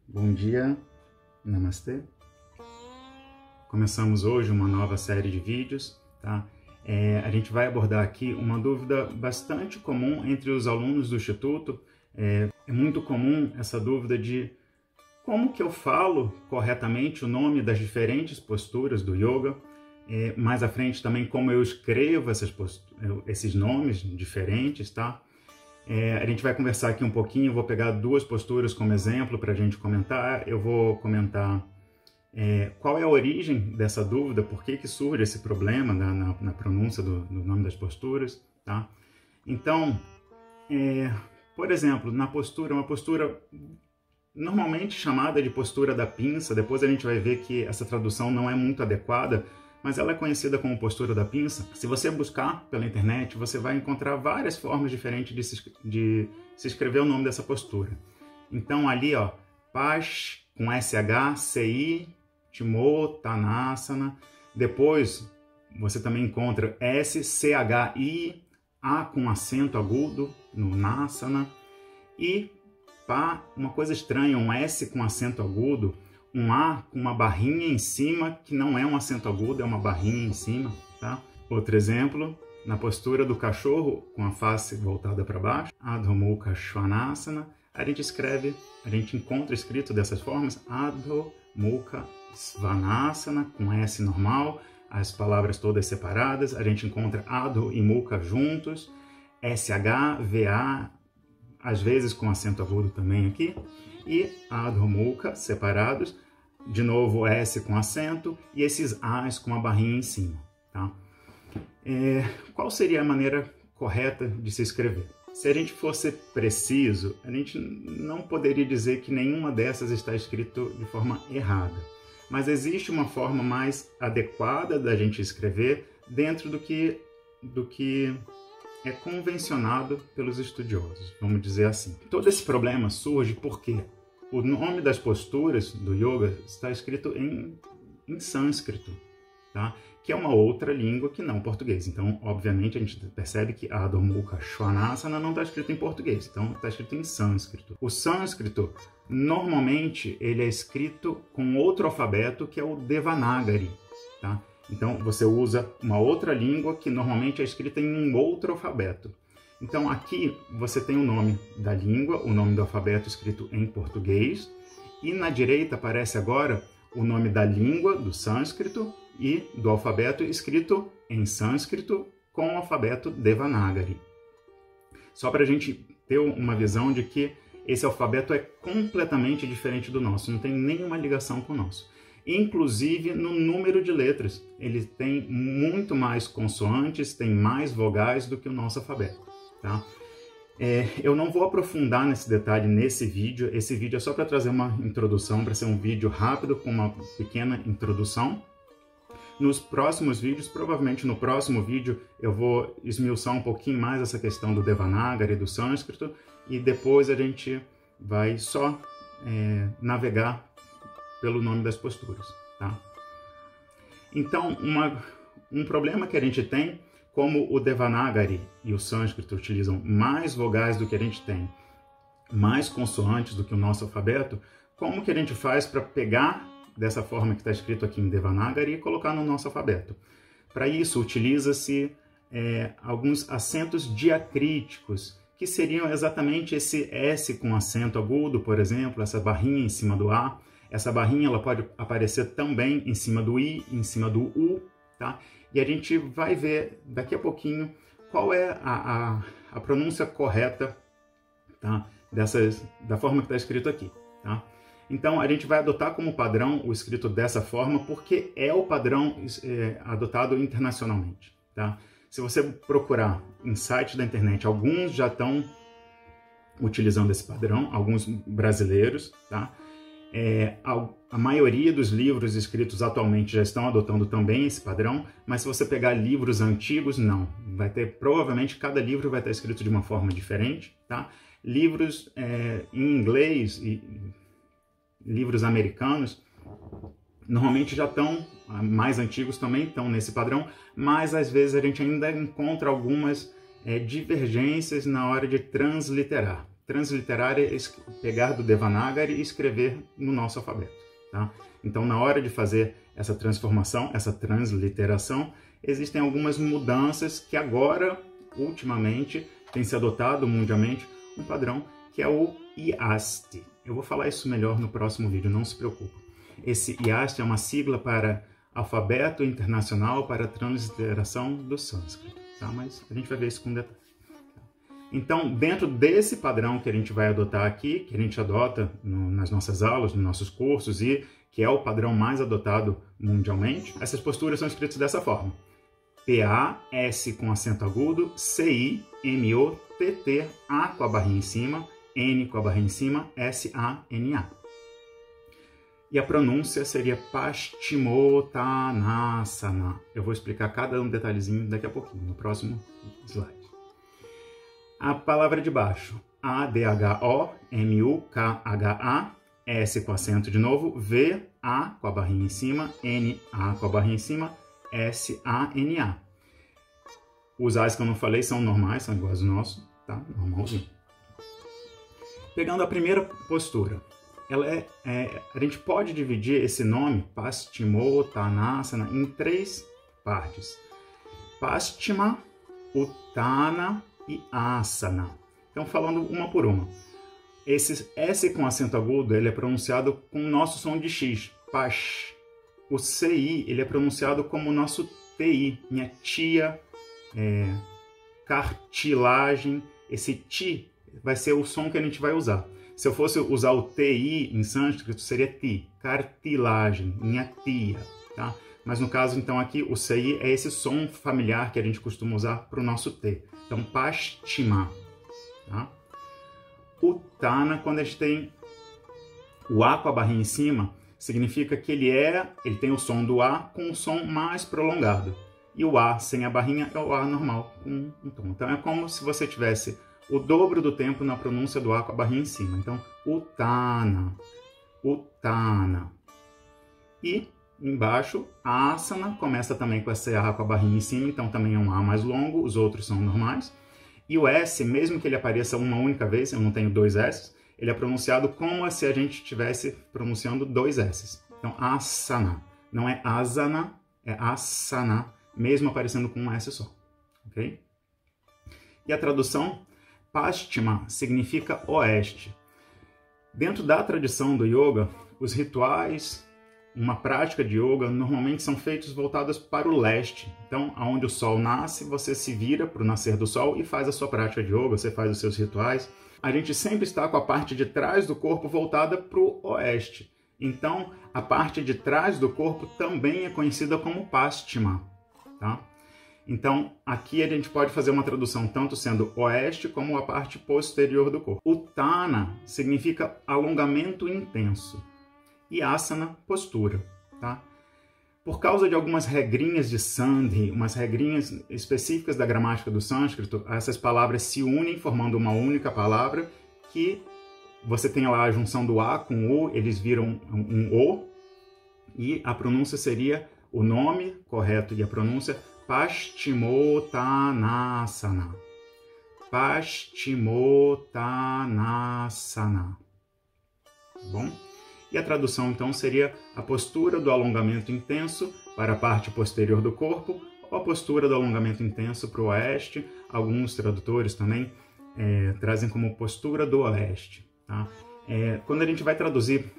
Bom dia, namastê. Começamos hoje uma nova série de vídeos, tá? A gente vai abordar aqui uma dúvida bastante comum entre os alunos do Instituto. É muito comum essa dúvida de como que eu falo corretamente o nome das diferentes posturas do yoga. Mais à frente também como eu escrevo esses nomes diferentes, tá? A gente vai conversar aqui um pouquinho, vou pegar duas posturas como exemplo para a gente comentar. Eu vou comentar qual é a origem dessa dúvida, por que surge esse problema na pronúncia do nome das posturas, tá? Então, por exemplo, na postura, uma postura normalmente chamada de postura da pinça, depois a gente vai ver que essa tradução não é muito adequada, mas ela é conhecida como postura da pinça. Se você buscar pela internet, você vai encontrar várias formas diferentes de se escrever o nome dessa postura. Então ali, ó, Pash com SH, CI, Timottanasana. Depois você também encontra SCHI, A com acento agudo no Nasana. E pá, uma coisa estranha, um S com acento agudo, um A com uma barrinha em cima, que não é um acento agudo, é uma barrinha em cima, tá? Outro exemplo, na postura do cachorro, com a face voltada para baixo, Adho Mukha Svanasana, a gente encontra escrito dessas formas, Adho Mukha Svanasana, com S normal, as palavras todas separadas, a gente encontra Adho e Mukha juntos, SH, VA, às vezes com acento agudo também aqui, e Adho Mukha separados, de novo S com acento, e esses A's com a barrinha em cima, tá? Qual seria a maneira correta de se escrever? Se a gente fosse preciso, a gente não poderia dizer que nenhuma dessas está escrito de forma errada, mas existe uma forma mais adequada da gente escrever dentro do que é convencionado pelos estudiosos, vamos dizer assim. Todo esse problema surge porque o nome das posturas do yoga está escrito em sânscrito, tá? Que é uma outra língua que não português. Então, obviamente, a gente percebe que Adho Mukha Svanasana não está escrito em português, então está escrito em sânscrito. O sânscrito, normalmente, ele é escrito com outro alfabeto, que é o Devanagari, tá? Então, você usa uma outra língua que normalmente é escrita em um outro alfabeto. Então, aqui você tem o nome da língua, o nome do alfabeto escrito em português, e na direita aparece agora o nome da língua, do sânscrito, e do alfabeto escrito em sânscrito com o alfabeto Devanagari. Só para a gente ter uma visão de que esse alfabeto é completamente diferente do nosso, não tem nenhuma ligação com o nosso. Inclusive no número de letras, ele tem muito mais consoantes, tem mais vogais do que o nosso alfabeto, tá? Eu não vou aprofundar nesse detalhe nesse vídeo, esse vídeo é só para trazer uma introdução, para ser um vídeo rápido com uma pequena introdução. Nos próximos vídeos, provavelmente no próximo vídeo, eu vou esmiuçar um pouquinho mais essa questão do Devanagari e do sânscrito, e depois a gente vai só navegar pelo nome das posturas, tá? Então, um problema que a gente tem, como o Devanagari e o sânscrito utilizam mais vogais do que a gente tem, mais consoantes do que o nosso alfabeto, como que a gente faz para pegar dessa forma que está escrito aqui em Devanagari e colocar no nosso alfabeto? Para isso, utiliza-se alguns acentos diacríticos, que seriam exatamente esse S com acento agudo, por exemplo, essa barrinha em cima do A. Essa barrinha ela pode aparecer também em cima do I, em cima do U, tá? E a gente vai ver daqui a pouquinho qual é a pronúncia correta, tá? Da forma que está escrito aqui, tá? Então, a gente vai adotar como padrão o escrito dessa forma, porque é o padrão adotado internacionalmente, tá? Se você procurar em sites da internet, alguns já estão utilizando esse padrão, alguns brasileiros, tá? A maioria dos livros escritos atualmente já estão adotando também esse padrão, mas se você pegar livros antigos, não. Provavelmente cada livro vai estar escrito de uma forma diferente, tá? Livros em inglês e livros americanos, normalmente já estão, mais antigos também estão nesse padrão, mas às vezes a gente ainda encontra algumas divergências na hora de transliterar, transliterar é pegar do Devanagari e escrever no nosso alfabeto. Tá? Então, na hora de fazer essa transformação, essa transliteração, existem algumas mudanças que agora, ultimamente, tem se adotado mundialmente um padrão que é o IAST. Eu vou falar isso melhor no próximo vídeo, não se preocupe. Esse IAST é uma sigla para Alfabeto Internacional para a Transliteração do Sânscrito, tá? Mas a gente vai ver isso com detalhe. Então, dentro desse padrão que a gente vai adotar aqui, que a gente adota nas nossas aulas, nos nossos cursos, e que é o padrão mais adotado mundialmente, essas posturas são escritas dessa forma. P-A-S com acento agudo, C-I-M-O-T-T, A com a barrinha em cima, N com a barrinha em cima, S-A-N-A. E a pronúncia seria Paschimottanasana. Eu vou explicar cada um detalhezinho daqui a pouquinho, no próximo slide. A palavra de baixo, A-D-H-O-M-U-K-H-A, S com acento de novo, V, A com a barrinha em cima, N, A com a barrinha em cima, S-A-N-A. Os A's que eu não falei são normais, são iguais ao nosso, tá? Normalzinho. Pegando a primeira postura, a gente pode dividir esse nome, Paschimottanasana, em 3 partes. Paschima, Uttana e Asana. Então, falando uma por uma. Esse S com acento agudo, ele é pronunciado com o nosso som de X, Pash. O CI, ele é pronunciado como o nosso TI, minha tia, cartilagem. Esse Ti vai ser o som que a gente vai usar. Se eu fosse usar o TI em sânscrito, seria Ti, cartilagem, minha tia, tá? Mas no caso, então, aqui, o CI é esse som familiar que a gente costuma usar para o nosso T. Então, Paschima, tá? Uttana, quando a gente tem o A com a barrinha em cima, significa que ele tem o som do A com um som mais prolongado. E o A sem a barrinha é o A normal, com um tom. Então, é como se você tivesse o dobro do tempo na pronúncia do A com a barrinha em cima. Então, Uttana, Uttana. E embaixo, Asana, começa também com esse A com a barrinha em cima, então também é um A mais longo, os outros são normais. E o S, mesmo que ele apareça uma única vez, eu não tenho 2 S, ele é pronunciado como se a gente estivesse pronunciando 2 S. Então, Asana. Não é Asana, é Asana, mesmo aparecendo com um S só. Ok? E a tradução, Paschima, significa oeste. Dentro da tradição do yoga, os rituais, uma prática de yoga, normalmente são feitos voltados para o leste. Então, aonde o sol nasce, você se vira para o nascer do sol e faz a sua prática de yoga, você faz os seus rituais. A gente sempre está com a parte de trás do corpo voltada para o oeste. Então, a parte de trás do corpo também é conhecida como Paschima, tá? Então, aqui a gente pode fazer uma tradução tanto sendo oeste como a parte posterior do corpo. Uttana significa alongamento intenso. E asana, postura, tá? Por causa de algumas regrinhas de Sandhi, umas regrinhas específicas da gramática do sânscrito, essas palavras se unem formando uma única palavra que você tem lá a junção do A com o, eles viram um O, e a pronúncia seria o nome correto e a pronúncia Paschimottanasana. Paschimottanasana. Bom? E a tradução, então, seria a postura do alongamento intenso para a parte posterior do corpo, ou a postura do alongamento intenso para o oeste. Alguns tradutores também trazem como postura do oeste. Tá? Quando a gente vai traduzir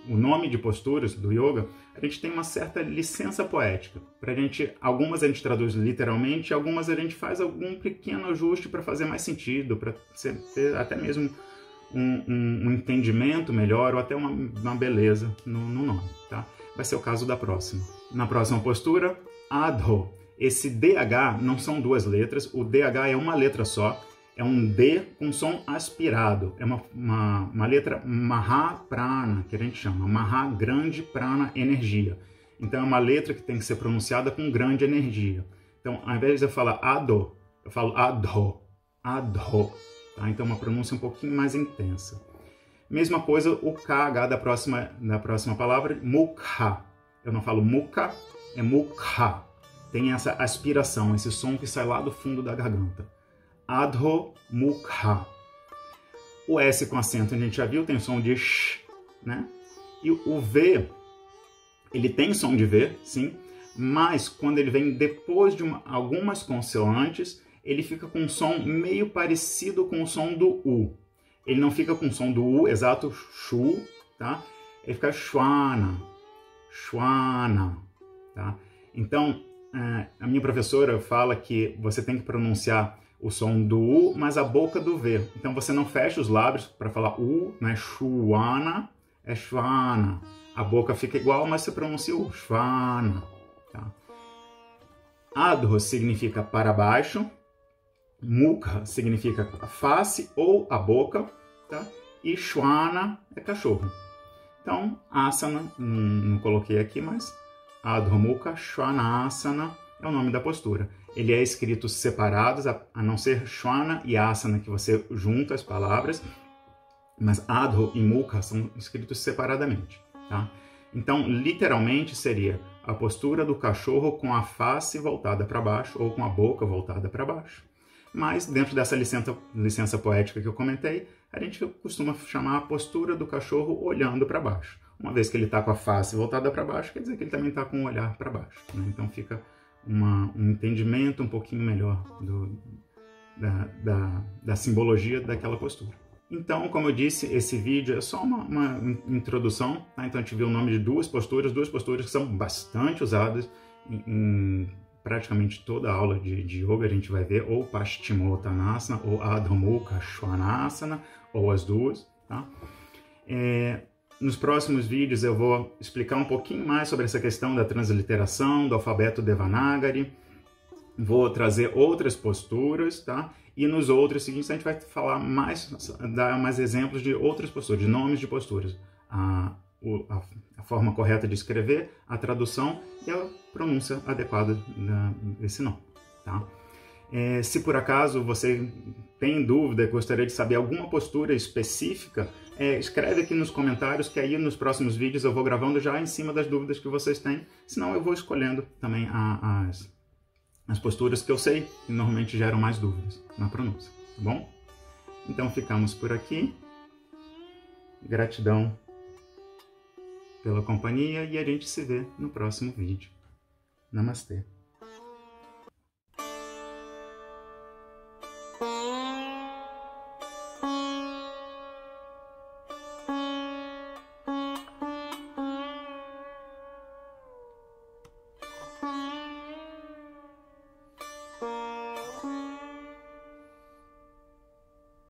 o nome de posturas do yoga, a gente tem uma certa licença poética. Algumas a gente traduz literalmente, algumas a gente faz algum pequeno ajuste para fazer mais sentido, para ter até mesmo um entendimento melhor ou até uma beleza no nome, tá? Vai ser o caso da próxima. Na próxima postura, Adho. Esse DH não são 2 letras, o DH é uma letra só, é um D com som aspirado, é uma letra Mahaprana, que a gente chama, Maha, grande, Prana, energia. Então é uma letra que tem que ser pronunciada com grande energia. Então, ao invés de eu falar Adho, eu falo Adho, Adho. Tá? Então, uma pronúncia um pouquinho mais intensa. Mesma coisa, o KH da próxima palavra, Mukha. Eu não falo Mukha, é Mukha. Tem essa aspiração, esse som que sai lá do fundo da garganta. Adho Mukha. O S com acento a gente já viu, tem o som de sh, né? E o V, ele tem som de V, sim, mas quando ele vem depois de algumas consoantes, ele fica com um som meio parecido com o som do U. Ele não fica com o som do U, exato, shu, tá? Ele fica shwana, shwana, tá? Então, a minha professora fala que você tem que pronunciar o som do U, mas a boca do V. Então você não fecha os lábios para falar U, não é shwana, é shwana. A boca fica igual, mas você pronuncia o shwana. Tá? Adho significa para baixo, mukha significa a face ou a boca, tá? E shwana é cachorro. Então, asana, não coloquei aqui, mas Adho Mukha Shvanasana é o nome da postura. Ele é escrito separados, a não ser Shvana e Asana, que você junta as palavras, mas Adho e Mukha são escritos separadamente. Tá? Então, literalmente seria a postura do cachorro com a face voltada para baixo ou com a boca voltada para baixo. Mas, dentro dessa licença poética que eu comentei, a gente costuma chamar a postura do cachorro olhando para baixo. Uma vez que ele está com a face voltada para baixo, quer dizer que ele também está com o olhar para baixo. Né? Então fica um entendimento um pouquinho melhor da simbologia daquela postura. Então, como eu disse, esse vídeo é só uma introdução. Tá? Então a gente viu o nome de duas posturas que são bastante usadas em praticamente toda a aula de yoga. A gente vai ver ou Paschimottanasana ou Adho Mukha Shvanasana, ou as duas. Tá? Nos próximos vídeos eu vou explicar um pouquinho mais sobre essa questão da transliteração, do alfabeto Devanagari. Vou trazer outras posturas, tá? E nos outros seguintes a gente vai falar dar mais exemplos de outras posturas, de nomes de posturas. A forma correta de escrever, a tradução e a pronúncia adequada desse nome, tá? Se por acaso você tem dúvida, gostaria de saber alguma postura específica, escreve aqui nos comentários, que aí nos próximos vídeos eu vou gravando já em cima das dúvidas que vocês têm, senão eu vou escolhendo também as posturas que eu sei que normalmente geram mais dúvidas na pronúncia, tá bom? Então ficamos por aqui, gratidão pela companhia e a gente se vê no próximo vídeo. Namastê!